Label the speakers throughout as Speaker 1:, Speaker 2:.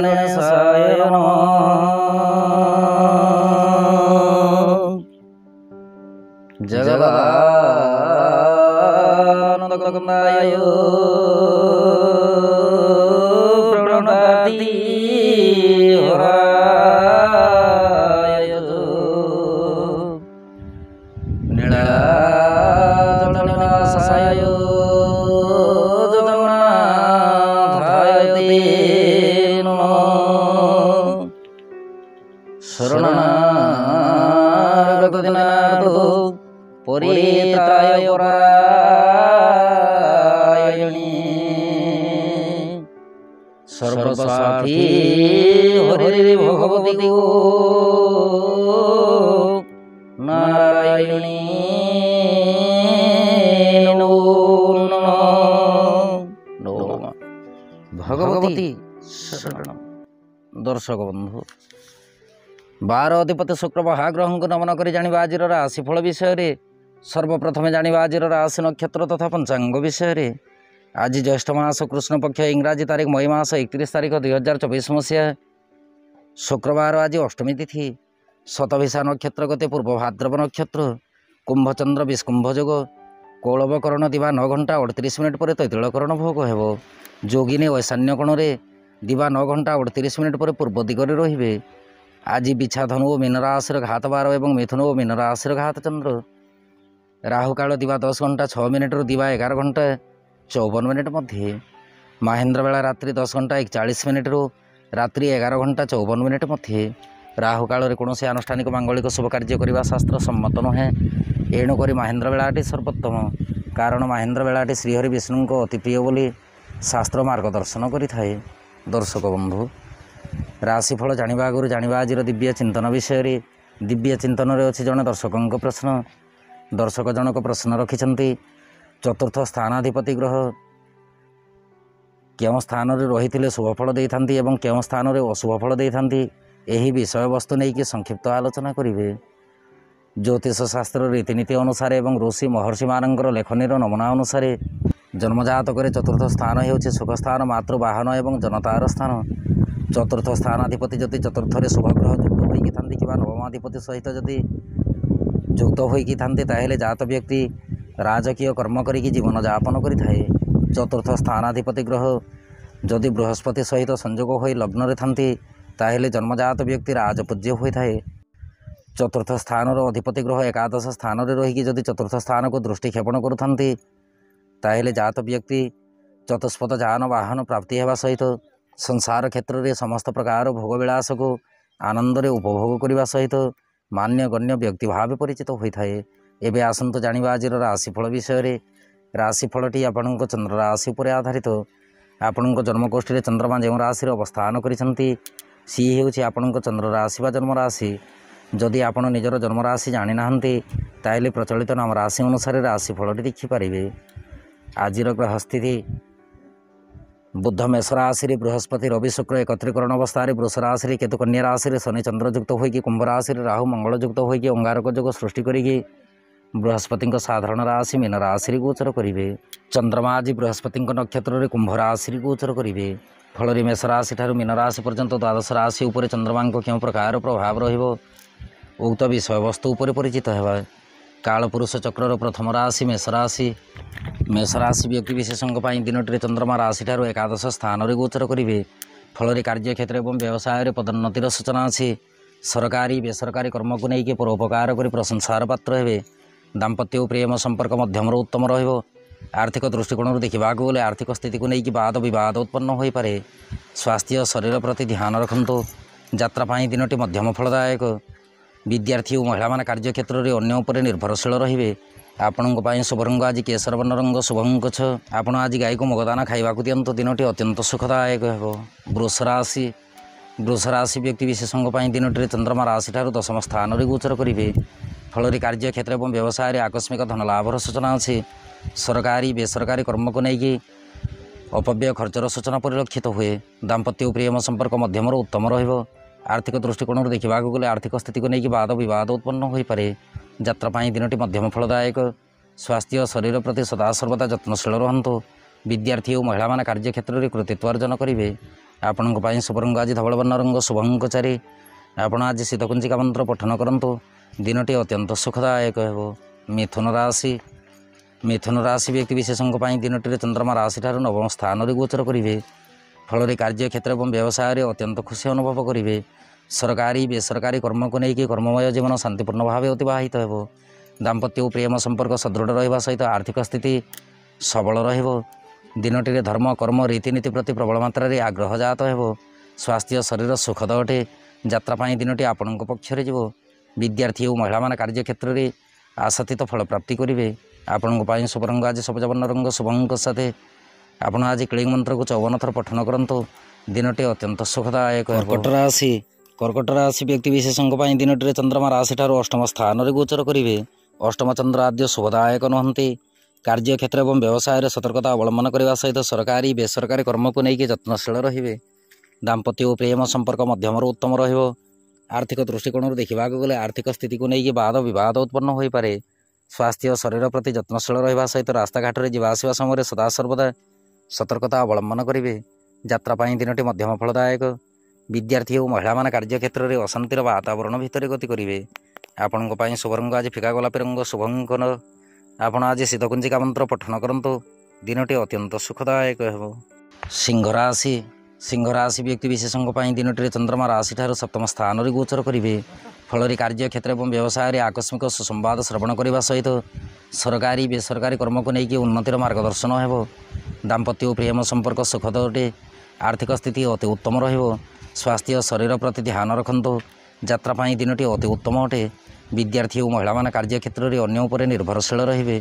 Speaker 1: गणेशाय नमः। जगदानन्दकन्दाय प्रणताति हराय नीलाचलनिवासाय जगन्नाथाय ते नमः। शरणागतदिनार्दो परित्राय परायणी सर्वसाथी हरे भगवती गो नारायणी नमो नमः। भगवती शरणम। दर्शक बंधु, 12 अधिपति शुक्र महाग्रह को नमन कर जानिबा आजिर राशिफल विषय। सर्वप्रथम जानिबा आजिर राशि नक्षत्र तथा पंचांग विषय। आज ज्येष्ठ मास कृष्ण पक्ष इंग्राजी तारीख मई मास 31 तारीख 2024 मसीहा शुक्रवार। आज अष्टमी तिथि। शतभिषा नक्षत्र गते पूर्व भाद्रव नक्षत्र। कुंभचंद्र विष्कुंभ जोग। कौलवकरण दिवा 9 घंटा 38 मिनिट पर तैतृकरण भोग हेब। जोगिनी ईशान्य कोणरे दिवा 9 घंटा 38 मिनिट पर पूर्व दिगरे रहिबे। आज बिछा धनु और मीन राशि घात 12 और मिथुन और मीन राशि घात चंद्र। राहुकाल दिवा 10 घंटा 6 मिनिट दिवा 11 घंटा 54 मिनिट मध्य। महेन्द्र बेला रात्रि 10 घंटा 41 मिनिट रात्रि 11 घंटा 54 मिनिट मध्य। राहुकाल कौन से आनुष्ठानिक मांगलिक शुभ कार्य करने शास्त्र सम्मत नुहे। एणुक महेन्द्र बेलाटी सर्वोत्तम, कारण महेन्द्र बेलाटी श्रीहरि विष्णु को अति प्रिय बोली शास्त्र मार्गदर्शन करिथाए। दर्शक बंधु, राशिफल जानिबा आगुरु जानिबा आजिर दिव्य चिंतन विषय। दिव्य चिंतन अच्छी जड़े दर्शकों प्रश्न। दर्शक जनक प्रश्न रखिंट चतुर्थ स्थानाधिपति ग्रह क्यों स्थान में रही शुभफल दे था क्यों स्थान में अशुभफल दे था यही विषय वस्तु नहीं कि संक्षिप्त आलोचना करेंगे। ज्योतिष शास्त्र रीतिनीति अनुसार एवं ऋषि महर्षि मानकर लेखनीर नमूना अनुसार जन्मजातक चतुर्थ स्थान हो सुख स्थान, मातृवाहन एवं जनतार स्थान। चतुर्थ स्थानाधिपति जदि चतुर्थ शुभग्रह युक्त होती कि नवमाधिपति सहित जदि युक्त होती ताहले जात व्यक्ति राजकीय कर्म करी जीवन यापन करें। चतुर्थ स्थानाधिपति ग्रह जदि बृहस्पति सहित संयोग हो लग्न थांती ताहले जन्मजात व्यक्ति राजपूज्य होता है। चतुर्थ स्थान अधिपति ग्रह एकादश स्थान में रहीकि जदि चतुर्थ स्थान को दृष्टिक्षेपण करुथांती ताहले जात व्यक्ति चतुष्पथ जान वाहन प्राप्ति होगा सहित संसार क्षेत्र में समस्त प्रकार भोगविलास को आनंद उपभोग करने सहित मान्य गण्य व्यक्ति भाव परिचित होता है। एवं आसतु जानिबा आजिर राशिफल विषय। राशिफलटी आपणको चंद्र राशि पर आधारित। आपण जन्मकोष्ठी चंद्रमा जो राशि अवस्थान करिसेंती सी हेउछि आपणको चंद्र राशि बा जन्म राशि। जदि आपण निजर जन्म राशि जानि नाहंती ताहले प्रचलित नाम राशि अनुसार राशिफलटी देखिपारे। आजिर ग्रह स्थिति बुध मेष राशि बृहस्पति रवि शुक्र एकत्रीकरण अवस्था। वृष राशि केतु कन्या राशि शनि चंद्र युक्त होगी। कुंभ राशि राहु मंगल युक्त होगी अंगारक जोग सृष्टि करी बृहस्पति साधारण राशि मीन राशि गोचर करेंगे। चंद्रमा आज बृहस्पति नक्षत्र में कुंभ राशि गोचर करेंगे। फल मेष राशि ठारू मीन राशि पर्यंत द्वादश राशि उपर चंद्रमा क्यों प्रकार प्रभाव रुक्त विषय वस्तु उपर परिचित होगा। कालपुरुष चक्र प्रथम राशि मेष राशि। मेष राशि व्यक्ति विशेषों दिनटी चंद्रमा राशि ठारू एकादश स्थान में गोचर करेंगे। फल कार्यक्षेत्र और व्यवसाय पदोन्नतिर सूचना अच्छी। सरकारी बेसरकारी कर्म को लेकिन परोपकार कर प्रशंसार पात्र हे। दाम्पत्य प्रेम संपर्क मध्यम उत्तम आर्थिक दृष्टिकोण देखा गले आर्थिक स्थिति को लेकिन वाद बद उत्पन्न हो पारे। स्वास्थ्य शरीर प्रति ध्यान रखु। यात्रापाई दिनटी मध्यम फलदायक। विद्यार्थी और महिला मान कार्यक्षेत्र में अन्य उपर निर्भरशील रे। आपण शुभ रंग आज केसर वर्ण रंग शुभ अंक 6। आपण आज गाई को मगदाना खावा दिंतु दिनटी अत्यंत सुखदायक हो। वृष राशि। वृष राशि व्यक्ति विशेषों दिनटी चंद्रमा राशि ठारू दशम स्थान में गोचर करेंगे। फल कार्यक्षेत्र और व्यवसाय आकस्मिक धन लाभर सूचना अच्छी। सरकारी बेसरकारी कर्म को लेकिन अपव्यय खर्चर सूचना परिलक्षित हुए। दाम्पत्य प्रेम संपर्क मध्यम उत्तम आर्थिक दृष्टिकोण देखा गले आर्थिक स्थिति को लेकिन वाद बद उत्पन्न हो पारे। यात्रापाई दिनटी मध्यम फलदायक। स्वास्थ्य शरीर प्रति सदा सर्वदा यत्नशील रुहतु। विद्यार्थी और महिला मान कार्यक्षेत्र में कृतित्व अर्जन करेंगे। ଆପଣଙ୍କ ପାଇଁ ଶୁଭ ରଙ୍ଗ ଆଜି ଧବଳ ବର୍ଣ୍ଣ ରଙ୍ଗ ଶୁଭ ଅଙ୍କ 4। ଆପଣ ଆଜି ଶୀତକୁଞ୍ଚିକା ମନ୍ତ୍ର ପଠନ କରନ୍ତୁ। ଦିନଟି ଅତ୍ୟନ୍ତ ସୁଖଦାୟକ ହେବ। ମିଥୁନ ରାଶି ବ୍ୟକ୍ତି ବିଶେଷଙ୍କ ପାଇଁ ଦିନଟିରେ ଚନ୍ଦ୍ରମା ରାଶିଠାରୁ ନବମ ସ୍ଥାନରେ ଗୋଚର କରିବେ। ଫଳରେ କାର୍ଯ୍ୟକ୍ଷେତ୍ର ଏବଂ ବ୍ୟବସାୟରେ ଅତ୍ୟନ୍ତ ଖୁସି ଅନୁଭବ କରିବେ। ସରକାରୀ ବେସରକାରୀ କର୍ମକୁ ନେଇକି କର୍ମମୟ ଜୀବନ ଶାନ୍ତିପୂର୍ଣ୍ଣ ଭାବେ ଅତିବାହିତ ହେବ। ଦାମ୍ପତ୍ୟ ଓ ପ୍ରେମ ସମ୍ପର୍କ ସଦୃଢ଼ ରହିବା ସହିତ ଆର୍ଥିକ ସ୍ଥିତି ସବଳ ରହିବ। ଦିନଟିରେ ଧର୍ମ କର୍ମ ରୀତିନୀତି ପ୍ରତି ପ୍ରବଳ ମାତ୍ରାରେ ଆଗ୍ରହ ଜାତ ହେବ। ସ୍ୱାସ୍ଥ୍ୟ ଶରୀର ସୁଖଦ ଅଟେ। ଯାତ୍ରା ପାଇଁ ଦିନଟି ଆପଣଙ୍କ ପକ୍ଷରେ ଯିବ। ବିଦ୍ୟାର୍ଥୀ ଓ ମହିଳାମାନେ କାର୍ଯ୍ୟକ୍ଷେତ୍ରରେ ଆଶାତୀତ ଫଳ ପ୍ରାପ୍ତି କରିବେ। ଆପଣଙ୍କ ପାଇଁ ଶୁଭ ରଙ୍ଗ ଆଜି ସବୁଜ ବର୍ଣ୍ଣ ରଙ୍ଗ ଶୁଭ ଅଙ୍କ 7। ଆପଣ ଆଜି କ୍ଲିଂ ମନ୍ତ୍ରକୁ 54 ଥର ପଠନ କରନ୍ତୁ। ଦିନଟି ଅତ୍ୟନ୍ତ ସୁଖଦାୟକ ହେବ। କର୍କଟ ରାଶି ବ୍ୟକ୍ତି ବିଶେଷଙ୍କ ପାଇଁ ଦିନଟିରେ ଚନ୍ଦ୍ରମା ରାଶିଠାରୁ ଅଷ୍ଟମ ସ୍ଥାନରେ ଗୋଚର କରିବେ। ଅଷ୍ଟମ ଚନ୍ଦ୍ର ଆଦ୍ୟ ଶୁଭଦାୟକ ନୁହନ୍ତି। କାର୍ଯ୍ୟକ୍ଷେତ୍ର ଏବଂ ବ୍ୟବସାୟରେ ସତର୍କତା ଅବଲମ୍ବନ କରିବା ସହିତ ସରକାରୀ ବେସରକାରୀ କର୍ମକୁ ନେଇକି ଯତ୍ନଶୀଳ ରହିବେ। ଦାମ୍ପତ୍ୟ ଓ ପ୍ରେମ ସମ୍ପର୍କ ମଧ୍ୟମରୁ ଉତ୍ତମ ରହିବ। ଆର୍ଥିକ ଦୃଷ୍ଟିକୋଣରୁ ଦେଖିବାକୁ ଗଲେ ଆର୍ଥିକ ସ୍ଥିତିକୁ ନେଇକି ବାଦ ବିବାଦ ଉତ୍ପନ୍ନ ହୋଇପାରେ। ସ୍ୱାସ୍ଥ୍ୟ ଶରୀର ପ୍ରତି ଯତ୍ନଶୀଳ ରହିବା ସହିତ ରାସ୍ତାଘାଟରେ ଯିବା ଆସିବା ସମୟରେ ସଦାସର୍ବଦା ସତର୍କତା ଅବଲମ୍ବନ କରିବେ। ଯାତ୍ରା ପାଇଁ ଦିନଟି ମଧ୍ୟମ ଫଳଦାୟକ। ବିଦ୍ୟାର୍ଥୀ ଓ ମହିଳାମାନେ କାର୍ଯ୍ୟକ୍ଷେତ୍ରରେ ଅଶାନ୍ତିର ବାତାବରଣ ଭିତରେ ଗତି କରିବେ। ଆପଣଙ୍କ ପାଇଁ ଶୁଭ ରଙ୍ଗ ଆଜି ଫିକା ଗୋଲାପୀ ରଙ୍ଗ ଶୁଭ ଅଙ୍କ 9। ଆପଣ ଆଜି ଶୀତକୁଞ୍ଚିକା ମନ୍ତ୍ର ପଠନ କରନ୍ତୁ। ଦିନଟି ଅତ୍ୟନ୍ତ ସୁଖଦାୟକ ହେବ। ସିଂହ ରାଶି ବ୍ୟକ୍ତି ବିଶେଷଙ୍କ ପାଇଁ ଦିନଟିରେ ଚନ୍ଦ୍ରମା ରାଶିଠାରୁ ସପ୍ତମ ସ୍ଥାନରେ ଗୋଚର କରିବେ। ଫଳରେ କାର୍ଯ୍ୟକ୍ଷେତ୍ର ଏବଂ ବ୍ୟବସାୟରେ ଆକସ୍ମିକ ସୁସମ୍ବାଦ ଶ୍ରବଣ କରିବା ସହିତ ସରକାରୀ ବେସରକାରୀ କର୍ମକୁ ନେଇକି ଉନ୍ନତିର ମାର୍ଗଦର୍ଶନ ହେବ। ଦାମ୍ପତ୍ୟ ଓ ପ୍ରେମ ସମ୍ପର୍କ ସୁଖଦ ଅଟେ। ଆର୍ଥିକ ସ୍ଥିତି ଅତି ଉତ୍ତମ ରହିବ। ସ୍ୱାସ୍ଥ୍ୟ ଶରୀର ପ୍ରତି ଧ୍ୟାନ ରଖନ୍ତୁ। ଯାତ୍ରା ପାଇଁ ଦିନଟି ଅତି ଉତ୍ତମ ଅଟେ। ବିଦ୍ୟାର୍ଥୀ ଓ ମହିଳାମାନେ କାର୍ଯ୍ୟକ୍ଷେତ୍ରରେ ଅନ୍ୟ ଉପରେ ନିର୍ଭରଶୀଳ ରହିବେ।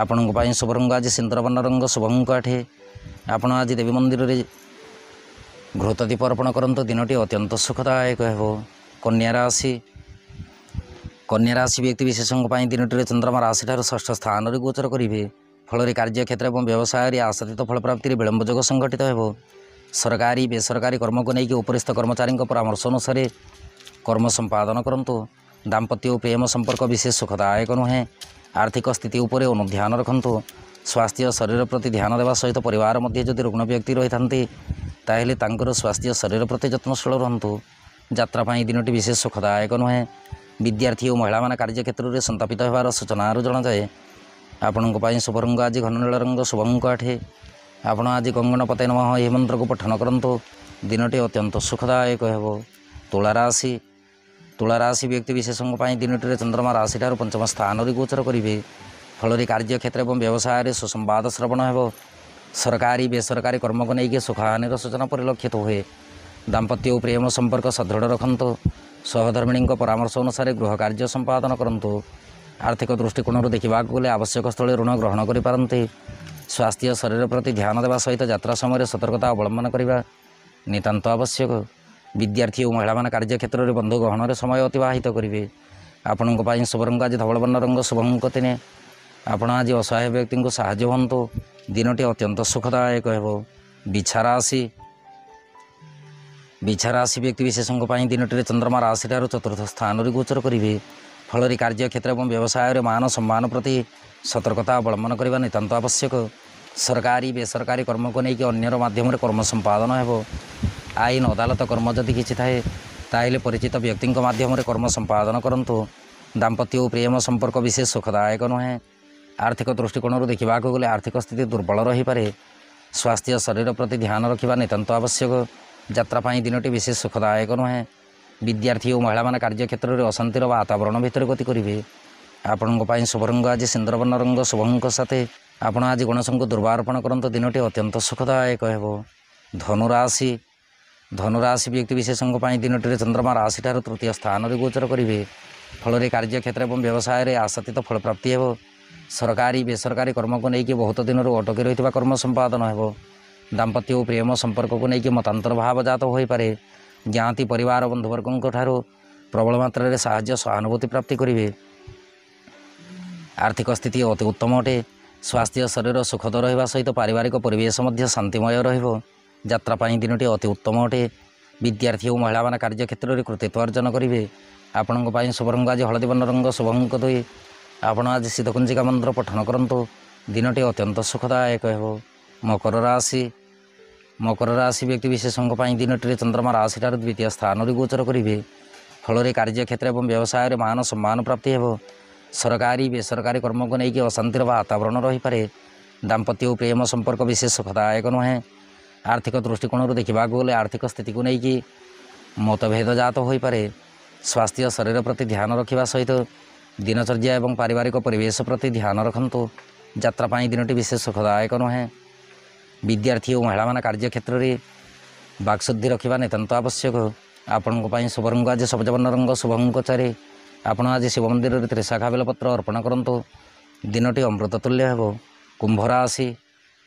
Speaker 1: ଆପଣଙ୍କ ପାଇଁ ଶୁଭ ରଙ୍ଗ ଆଜି ସିନ୍ଦୁର ବର୍ଣ୍ଣ ରଙ୍ଗ ଶୁଭ ଅଙ୍କ 8। ଆପଣ ଆଜି ଦେବୀ ମନ୍ଦିରରେ ଘୃତ ଦୀପ ଅର୍ପଣ କରନ୍ତୁ। ଦିନଟି ଅତ୍ୟନ୍ତ ସୁଖଦାୟକ ହେବ। କନ୍ୟା ରାଶି ବ୍ୟକ୍ତି ବିଶେଷଙ୍କ ପାଇଁ ଦିନଟିରେ ଚନ୍ଦ୍ରମା ରାଶିଠାରୁ ଷଷ୍ଠ ସ୍ଥାନରେ ଗୋଚର କରିବେ। ଫଳରେ କାର୍ଯ୍ୟକ୍ଷେତ୍ର ଏବଂ ବ୍ୟବସାୟରେ ଆଶାତୀତ ଫଳପ୍ରାପ୍ତିରେ ବିଳମ୍ବ ଯୋଗ ସଂଘଟିତ ହେବ। ସରକାରୀ ବେସରକାରୀ କର୍ମକୁ ନେଇକି ଉପରିସ୍ଥ କର୍ମଚାରୀଙ୍କ ପରାମର୍ଶ ଅନୁସାରେ କର୍ମ ସମ୍ପାଦନ କରନ୍ତୁ। ଦାମ୍ପତ୍ୟ ଓ ପ୍ରେମ ସମ୍ପର୍କ ବିଶେଷ ସୁଖଦାୟକ ନୁହେଁ। ଆର୍ଥିକ ସ୍ଥିତି ଉପରେ ଅନୁଧ୍ୟାନ ରଖନ୍ତୁ। ସ୍ୱାସ୍ଥ୍ୟ ଶରୀର ପ୍ରତି ଧ୍ୟାନ ଦେବା ସହିତ ପରିବାର ମଧ୍ୟରେ ଯଦି ରୁଗ୍ଣ ବ୍ୟକ୍ତି ରହିଥାନ୍ତି ତାହେଲେ ତାଙ୍କର ସ୍ୱାସ୍ଥ୍ୟ ଶରୀର ପ୍ରତି ଯତ୍ନଶୀଳ ରୁହନ୍ତୁ। ଯାତ୍ରା ପାଇଁ ଦିନଟି ବିଶେଷ ସୁଖଦାୟକ ନୁହେଁ। ବିଦ୍ୟାର୍ଥୀ ଓ ମହିଳାମାନେ କାର୍ଯ୍ୟକ୍ଷେତ୍ରରେ ସନ୍ତାପିତ ହେବାର ସୂଚନାରୁ ଜଣାଯାଏ। ଆପଣଙ୍କ ପାଇଁ ଶୁଭ ରଙ୍ଗ ଆଜି ଘନ ନୀଳ ରଙ୍ଗ ଶୁଭ ଅଙ୍କ 8। ଆପଣ ଆଜି ଗଙ୍ଗଣପତେ ନମଃ ଏହି ମନ୍ତ୍ରକୁ ପଠନ କରନ୍ତୁ। ଦିନଟି ଅତ୍ୟନ୍ତ ସୁଖଦାୟକ ହେବ। ତୁଳା ରାଶି ବ୍ୟକ୍ତି ବିଶେଷଙ୍କ ପାଇଁ ଦିନଟିରେ ଚନ୍ଦ୍ରମା ରାଶିଠାରୁ ପଞ୍ଚମ ସ୍ଥାନରେ ଗୋଚର କରିବେ। ଫଳରେ କାର୍ଯ୍ୟକ୍ଷେତ୍ର ଏବଂ ବ୍ୟବସାୟରେ ସୁସମ୍ବାଦ ଶ୍ରବଣ ହେବ। ସରକାରୀ ବେସରକାରୀ କର୍ମକୁ ନେଇକି ସୁଖହାନିର ସୂଚନା ପରିଲକ୍ଷିତ ହୁଏ। ଦାମ୍ପତ୍ୟ ଓ ପ୍ରେମ ସମ୍ପର୍କ ସଦୃଢ଼ ରଖନ୍ତୁ। ସହଧର୍ମିଣୀଙ୍କ ପରାମର୍ଶ ଅନୁସାରେ ଗୃହ କାର୍ଯ୍ୟ ସମ୍ପାଦନ କରନ୍ତୁ। ଆର୍ଥିକ ଦୃଷ୍ଟିକୋଣରୁ ଦେଖିବାକୁ ଗଲେ ଆବଶ୍ୟକ ସ୍ଥଳେ ଋଣ ଗ୍ରହଣ କରିପାରନ୍ତି। ସ୍ୱାସ୍ଥ୍ୟ ଶରୀର ପ୍ରତି ଧ୍ୟାନ ଦେବା ସହିତ ଯାତ୍ରା ସମୟରେ ସତର୍କତା ଅବଲମ୍ବନ କରିବା ନିତାନ୍ତ ଆବଶ୍ୟକ। ବିଦ୍ୟାର୍ଥୀ ଓ ମହିଳାମାନେ କାର୍ଯ୍ୟକ୍ଷେତ୍ରରେ ବନ୍ଧୁ ଗହଣରେ ସମୟ ଅତିବାହିତ କରିବେ। ଆପଣଙ୍କ ପାଇଁ ଶୁଭ ରଙ୍ଗ ଆଜି ଧବଳ ବର୍ଣ୍ଣ ରଙ୍ଗ ଶୁଭ ଅଙ୍କ 3। ଆପଣ ଆଜି ଅସହାୟ ବ୍ୟକ୍ତିଙ୍କୁ ସାହାଯ୍ୟ ହୁଅନ୍ତୁ। ଦିନଟି ଅତ୍ୟନ୍ତ ସୁଖଦାୟକ ହେବ। ବିଛା ରାଶି ବ୍ୟକ୍ତି ବିଶେଷଙ୍କ ପାଇଁ ଦିନଟିରେ ଚନ୍ଦ୍ରମା ରାଶିଠାରୁ ଚତୁର୍ଥ ସ୍ଥାନରେ ଗୋଚର କରିବେ। ଫଳରେ କାର୍ଯ୍ୟକ୍ଷେତ୍ର ଏବଂ ବ୍ୟବସାୟରେ ମାନ ସମ୍ମାନ ପ୍ରତି ସତର୍କତା ଅବଲମ୍ବନ କରିବା ନିତାନ୍ତ ଆବଶ୍ୟକ। ସରକାରୀ ବେସରକାରୀ କର୍ମକୁ ନେଇକି ଅନ୍ୟର ମାଧ୍ୟମରେ କର୍ମ ସମ୍ପାଦନ ହେବ। ଆଇନ ଅଦାଲତ କର୍ମ ଯଦି କିଛି ଥାଏ ତାହେଲେ ପରିଚିତ ବ୍ୟକ୍ତିଙ୍କ ମାଧ୍ୟମରେ କର୍ମ ସମ୍ପାଦନ କରନ୍ତୁ। ଦାମ୍ପତ୍ୟ ଓ ପ୍ରେମ ସମ୍ପର୍କ ବିଶେଷ ସୁଖଦାୟକ ନୁହେଁ। ଆର୍ଥିକ ଦୃଷ୍ଟିକୋଣରୁ ଦେଖିବାକୁ ଗଲେ ଆର୍ଥିକ ସ୍ଥିତି ଦୁର୍ବଳ ରହିପାରେ। ସ୍ୱାସ୍ଥ୍ୟ ଶରୀର ପ୍ରତି ଧ୍ୟାନ ରଖିବା ନିତାନ୍ତ ଆବଶ୍ୟକ। ଯାତ୍ରା ପାଇଁ ଦିନଟି ବିଶେଷ ସୁଖଦାୟକ ନୁହେଁ। ବିଦ୍ୟାର୍ଥୀ ଓ ମହିଳାମାନେ କାର୍ଯ୍ୟକ୍ଷେତ୍ରରେ ଅଶାନ୍ତିର ବାତାବରଣ ଭିତରେ ଗତି କରିବେ। ଆପଣଙ୍କ ପାଇଁ ଶୁଭ ରଙ୍ଗ ଆଜି ସିନ୍ଦୁର ବର୍ଣ୍ଣ ରଙ୍ଗ ଶୁଭ ଅଙ୍କ 7। ଆପଣ ଆଜି ଗଣେଶଙ୍କୁ ଦୁର୍ବା ଅର୍ପଣ କରନ୍ତୁ। ଦିନଟି ଅତ୍ୟନ୍ତ ସୁଖଦାୟକ ହେବ। ଧନୁରାଶି ବ୍ୟକ୍ତି ବିଶେଷଙ୍କ ପାଇଁ ଦିନଟିରେ ଚନ୍ଦ୍ରମା ରାଶିଠାରୁ ତୃତୀୟ ସ୍ଥାନରେ ଗୋଚର କରିବେ। ଫଳରେ କାର୍ଯ୍ୟକ୍ଷେତ୍ର ଏବଂ ବ୍ୟବସାୟରେ ଆଶାତୀତ ଫଳପ୍ରାପ୍ତି ହେବ। ସରକାରୀ ବେସରକାରୀ କର୍ମକୁ ନେଇକି ବହୁତ ଦିନରୁ ଅଟକି ରହିଥିବା କର୍ମ ସମ୍ପାଦନ ହେବ। ଦାମ୍ପତ୍ୟ ଓ ପ୍ରେମ ସମ୍ପର୍କକୁ ନେଇକି ମତାନ୍ତର ଭାବ ଜାତ ହୋଇପାରେ। ଜ୍ଞାତି ପରିବାର ବନ୍ଧୁବର୍ଗଙ୍କ ଠାରୁ ପ୍ରବଳ ମାତ୍ରାରେ ସାହାଯ୍ୟ ସହାନୁଭୂତି ପ୍ରାପ୍ତି କରିବେ। ଆର୍ଥିକ ସ୍ଥିତି ଅତି ଉତ୍ତମ ଅଟେ। ସ୍ୱାସ୍ଥ୍ୟ ଶରୀର ସୁଖଦ ରହିବା ସହିତ ପାରିବାରିକ ପରିବେଶ ମଧ୍ୟ ଶାନ୍ତିମୟ ରହିବ। ଯାତ୍ରା ପାଇଁ ଦିନଟି ଅତି ଉତ୍ତମ ଅଟେ। ବିଦ୍ୟାର୍ଥୀ ଓ ମହିଳାମାନେ କାର୍ଯ୍ୟକ୍ଷେତ୍ରରେ କୃତିତ୍ୱ ଅର୍ଜନ କରିବେ। ଆପଣଙ୍କ ପାଇଁ ଶୁଭ ରଙ୍ଗ ଆଜି ହଳଦୀ ବର୍ଣ୍ଣ ରଙ୍ଗ ଶୁଭ ଅଙ୍କ 2। ଆପଣ ଆଜି ଶୀତକୁଞ୍ଚିକା ମନ୍ତ୍ର ପଠନ କରନ୍ତୁ। ଦିନଟି ଅତ୍ୟନ୍ତ ସୁଖଦାୟକ ହେବ। ମକର ରାଶି ବ୍ୟକ୍ତିବିଶେଷଙ୍କ ପାଇଁ ଦିନଟିରେ ଚନ୍ଦ୍ରମା ରାଶିଠାରୁ ଦ୍ୱିତୀୟ ସ୍ଥାନରେ ଗୋଚର କରିବେ। ଫଳରେ କାର୍ଯ୍ୟକ୍ଷେତ୍ର ଏବଂ ବ୍ୟବସାୟରେ ମାନ ସମ୍ମାନ ପ୍ରାପ୍ତି ହେବ। ସରକାରୀ ବେସରକାରୀ କର୍ମକୁ ନେଇକି ଅଶାନ୍ତିର ବାତାବରଣ ରହିପାରେ। ଦାମ୍ପତ୍ୟ ଓ ପ୍ରେମ ସମ୍ପର୍କ ବିଶେଷ ସୁଖଦାୟକ ନୁହେଁ। ଆର୍ଥିକ ଦୃଷ୍ଟିକୋଣରୁ ଦେଖିବାକୁ ଗଲେ ଆର୍ଥିକ ସ୍ଥିତିକୁ ନେଇକି ମତଭେଦ ଜାତ ହୋଇପାରେ। ସ୍ୱାସ୍ଥ୍ୟ ଶରୀର ପ୍ରତି ଧ୍ୟାନ ରଖିବା ସହିତ ଦିନଚର୍ଯ୍ୟା ଏବଂ ପାରିବାରିକ ପରିବେଶ ପ୍ରତି ଧ୍ୟାନ ରଖନ୍ତୁ। ଯାତ୍ରା ପାଇଁ ଦିନଟି ବିଶେଷ ସୁଖଦାୟକ ନୁହେଁ। ବିଦ୍ୟାର୍ଥୀ ଓ ମହିଳାମାନେ କାର୍ଯ୍ୟକ୍ଷେତ୍ରରେ ବାକ୍ଶୁଦ୍ଧି ରଖିବା ନିତାନ୍ତ ଆବଶ୍ୟକ। ଆପଣଙ୍କ ପାଇଁ ଶୁଭ ରଙ୍ଗ ଆଜି ସବୁଜ ବର୍ଣ୍ଣ ରଙ୍ଗ, ଶୁଭ ଅଙ୍କ 4। ଆପଣ ଆଜି ଶିବ ମନ୍ଦିରରେ ତ୍ରିଶାଖା ବେଲପତ୍ର ଅର୍ପଣ କରନ୍ତୁ। ଦିନଟି ଅମୃତ ତୁଲ୍ୟ ହେବ।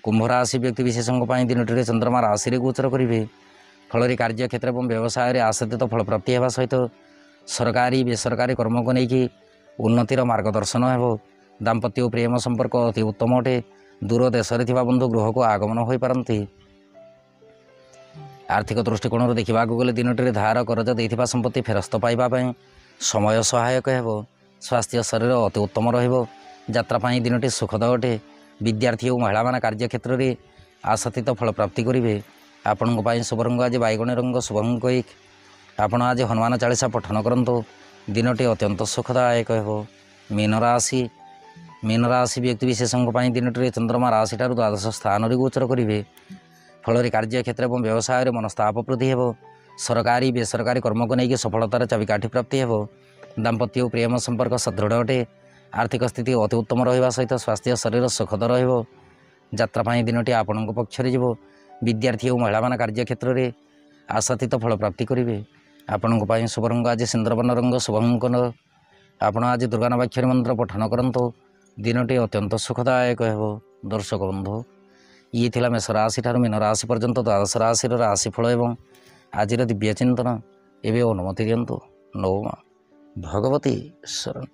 Speaker 1: କୁମ୍ଭ ରାଶି ବ୍ୟକ୍ତିବିଶେଷଙ୍କ ପାଇଁ ଦିନଟିରେ ଚନ୍ଦ୍ରମା ରାଶିରେ ଗୋଚର କରିବେ। ଫଳରେ କାର୍ଯ୍ୟକ୍ଷେତ୍ର ଏବଂ ବ୍ୟବସାୟରେ ଆଶାତୀତ ଫଳପ୍ରାପ୍ତି ହେବା ସହିତ ସରକାରୀ ବେସରକାରୀ କର୍ମକୁ ନେଇକି ଉନ୍ନତିର ମାର୍ଗଦର୍ଶନ ହେବ। ଦାମ୍ପତ୍ୟ ଓ ପ୍ରେମ ସମ୍ପର୍କ ଅତି ଉତ୍ତମ ଅଟେ। ଦୂର ଦେଶରେ ଥିବା ବନ୍ଧୁ ଗୃହକୁ ଆଗମନ ହୋଇପାରନ୍ତି। ଆର୍ଥିକ ଦୃଷ୍ଟିକୋଣରୁ ଦେଖିବାକୁ ଗଲେ ଦିନଟିରେ ଧାର କରଜ ଦେଇଥିବା ସମ୍ପତ୍ତି ଫେରସ୍ତ ପାଇବା ପାଇଁ ସମୟ ସହାୟକ ହେବ। ସ୍ୱାସ୍ଥ୍ୟ ଶରୀର ଅତି ଉତ୍ତମ ରହିବ। ଯାତ୍ରା ପାଇଁ ଦିନଟି ସୁଖଦ ଅଟେ। ବିଦ୍ୟାର୍ଥୀ ଓ ମହିଳାମାନେ କାର୍ଯ୍ୟକ୍ଷେତ୍ରରେ ଆଶାତୀତ ଫଳପ୍ରାପ୍ତି କରିବେ। ଆପଣଙ୍କ ପାଇଁ ଶୁଭ ରଙ୍ଗ ଆଜି ବାଇଗଣୀ ରଙ୍ଗ, ଶୁଭ ଅଙ୍କ 1। ଆପଣ ଆଜି ହନୁମାନ ଚାଳିଶା ପଠନ କରନ୍ତୁ। ଦିନଟି ଅତ୍ୟନ୍ତ ସୁଖଦାୟକ ହେବ। ମୀନ ରାଶି ବ୍ୟକ୍ତିବିଶେଷଙ୍କ ପାଇଁ ଦିନଟିରେ ଚନ୍ଦ୍ରମା ରାଶିଠାରୁ ଦ୍ୱାଦଶ ସ୍ଥାନରେ ଗୋଚର କରିବେ। ଫଳରେ କାର୍ଯ୍ୟକ୍ଷେତ୍ର ଏବଂ ବ୍ୟବସାୟରେ ମନସ୍ତାପ ବୃଦ୍ଧି ହେବ। ସରକାରୀ ବେସରକାରୀ କର୍ମକୁ ନେଇକି ସଫଳତାର ଚାବିକାଠି ପ୍ରାପ୍ତି ହେବ। ଦାମ୍ପତ୍ୟ ଓ ପ୍ରେମ ସମ୍ପର୍କ ସୁଦୃଢ଼ ଅଟେ। ଆର୍ଥିକ ସ୍ଥିତି ଅତି ଉତ୍ତମ ରହିବା ସହିତ ସ୍ୱାସ୍ଥ୍ୟ ଶରୀର ସୁଖଦ ରହିବ। ଯାତ୍ରା ପାଇଁ ଦିନଟି ଆପଣଙ୍କ ପକ୍ଷରେ ଯିବ। ବିଦ୍ୟାର୍ଥୀ ଓ ମହିଳାମାନେ କାର୍ଯ୍ୟକ୍ଷେତ୍ରରେ ଆଶାତୀତ ଫଳପ୍ରାପ୍ତି କରିବେ। ଆପଣଙ୍କ ପାଇଁ ଶୁଭ ରଙ୍ଗ ଆଜି ସିନ୍ଦୁରବର୍ଣ୍ଣ ରଙ୍ଗ, ଶୁଭ ଅଙ୍କ 9। ଆପଣ ଆଜି ଦୁର୍ଗା ନବାକ୍ଷରୀ ମନ୍ତ୍ର ପଠନ କରନ୍ତୁ। ଦିନଟି ଅତ୍ୟନ୍ତ ସୁଖଦାୟକ ହେବ। ଦର୍ଶକ ବନ୍ଧୁ, ଇଏ ଥିଲା ମେଷ ରାଶିଠାରୁ ମୀନ ରାଶି ପର୍ଯ୍ୟନ୍ତ ଦ୍ୱାଦଶ ରାଶିର ରାଶିଫଳ ଏବଂ ଆଜିର ଦିବ୍ୟ ଚିନ୍ତନ। ଏବେ ଅନୁମତି ଦିଅନ୍ତୁ। ନୌ ମା ଭଗବତୀ ଶରଣ।